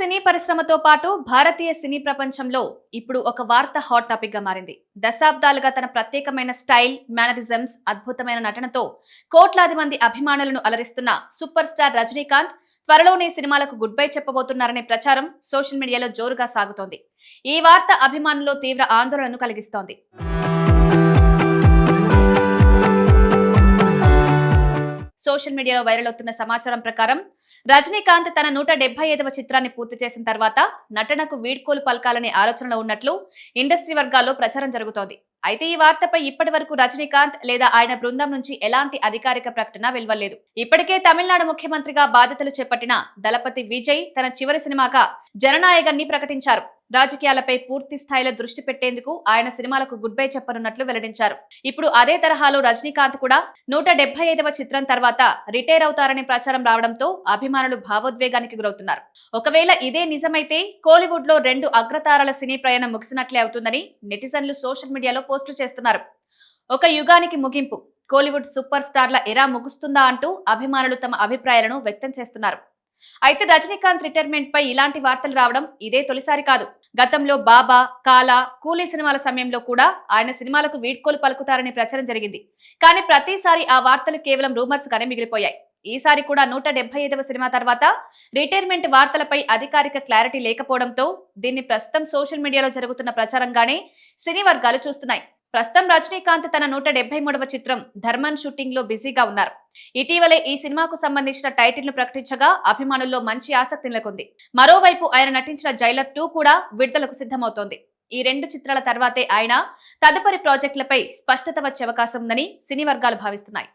సినీ పరిశ్రమతో పాటు భారతీయ సినీ ప్రపంచంలో ఇప్పుడు ఒక వార్త హాట్ టాపిక్ గా మారింది. దశాబ్దాలుగా తన ప్రత్యేకమైన స్టైల్, మేనరిజమ్స్, అద్భుతమైన నటనతో కోట్లాది మంది అభిమానులను అలరిస్తున్న సూపర్ స్టార్ రజనీకాంత్ త్వరలోనే సినిమాలకు గుడ్ బై చెప్పబోతున్నారనే ప్రచారం సోషల్ మీడియాలో జోరుగా సాగుతోంది. ఈ వార్త అభిమానుల్లో తీవ్ర ఆందోళనను కలిగిస్తోంది. సోషల్ మీడియాలో వైరల్ అవుతున్న సమాచారం ప్రకారం రజనీకాంత్ తన 175వ చిత్రాన్ని పూర్తి చేసిన తర్వాత నటనకు వీడ్కోలు పలకాలనే ఆలోచనలో ఉన్నట్లు ఇండస్ట్రీ వర్గాల్లో ప్రచారం జరుగుతోంది. అయితే ఈ వార్తపై ఇప్పటి వరకు రజనీకాంత్ లేదా ఆయన బృందం నుంచి ఎలాంటి అధికారిక ప్రకటన వెలువడలేదు. ఇప్పటికే తమిళనాడు ముఖ్యమంత్రిగా బాధ్యతలు చేపట్టిన దళపతి విజయ్ తన చివరి సినిమాగా జననాయకన్ని ప్రకటించారు. రాజకీయాలపై పూర్తి స్థాయిలో దృష్టి పెట్టేందుకు ఆయన సినిమాలకు గుడ్ బై చెప్పనున్నట్లు వెల్లడించారు. ఇప్పుడు అదే తరహాలో రజనీకాంత్ కూడా 175వ చిత్రం తర్వాత రిటైర్ అవుతారనే ప్రచారం రావడంతో అభిమానులు భావోద్వేగానికి గురవుతున్నారు. ఒకవేళ ఇదే నిజమైతే కోలీవుడ్ లో 2 అగ్రతారల సినీ ప్రయాణం ముగిసినట్లే అవుతుందని నెటిజన్లు సోషల్ మీడియాలో పోస్టులు చేస్తున్నారు. ఒక యుగానికి ముగింపు, కోలీవుడ్ సూపర్ స్టార్ల ఎరా ముగుస్తుందా అంటూ అభిమానులు తమ అభిప్రాయాలను వ్యక్తం చేస్తున్నారు. అయితే రజనీకాంత్ రిటైర్మెంట్ పై ఇలాంటి వార్తలు రావడం ఇదే తొలిసారి కాదు. గతంలో బాబా, కాలా, కూలీ సినిమాల సమయంలో కూడా ఆయన సినిమాలకు వీడ్కోలు పలుకుతారని ప్రచారం జరిగింది. కానీ ప్రతిసారి ఆ వార్తలు కేవలం రూమర్స్ గానే మిగిలిపోయాయి. ఈసారి కూడా 175వ సినిమా తర్వాత రిటైర్మెంట్ వార్తలపై అధికారిక క్లారిటీ లేకపోవడంతో దీన్ని ప్రస్తుతం సోషల్ మీడియాలో జరుగుతున్న ప్రచారంగానే సినీ వర్గాలు చూస్తున్నాయి. ప్రస్తుతం రజనీకాంత్ తన 173వ చిత్రం ధర్మన్ షూటింగ్ లో బిజీగా ఉన్నారు. ఇటీవలే ఈ సినిమాకు సంబంధించిన టైటిల్ ను ప్రకటించగా అభిమానుల్లో మంచి ఆసక్తి నెలకొంది. మరోవైపు ఆయన నటించిన జైలర్ 2 కూడా విడుదలకు సిద్ధమవుతోంది. ఈ 2 చిత్రాల తర్వాతే ఆయన తదుపరి ప్రాజెక్టులపై స్పష్టత వచ్చే అవకాశం ఉందని సినీ వర్గాలు భావిస్తున్నాయి.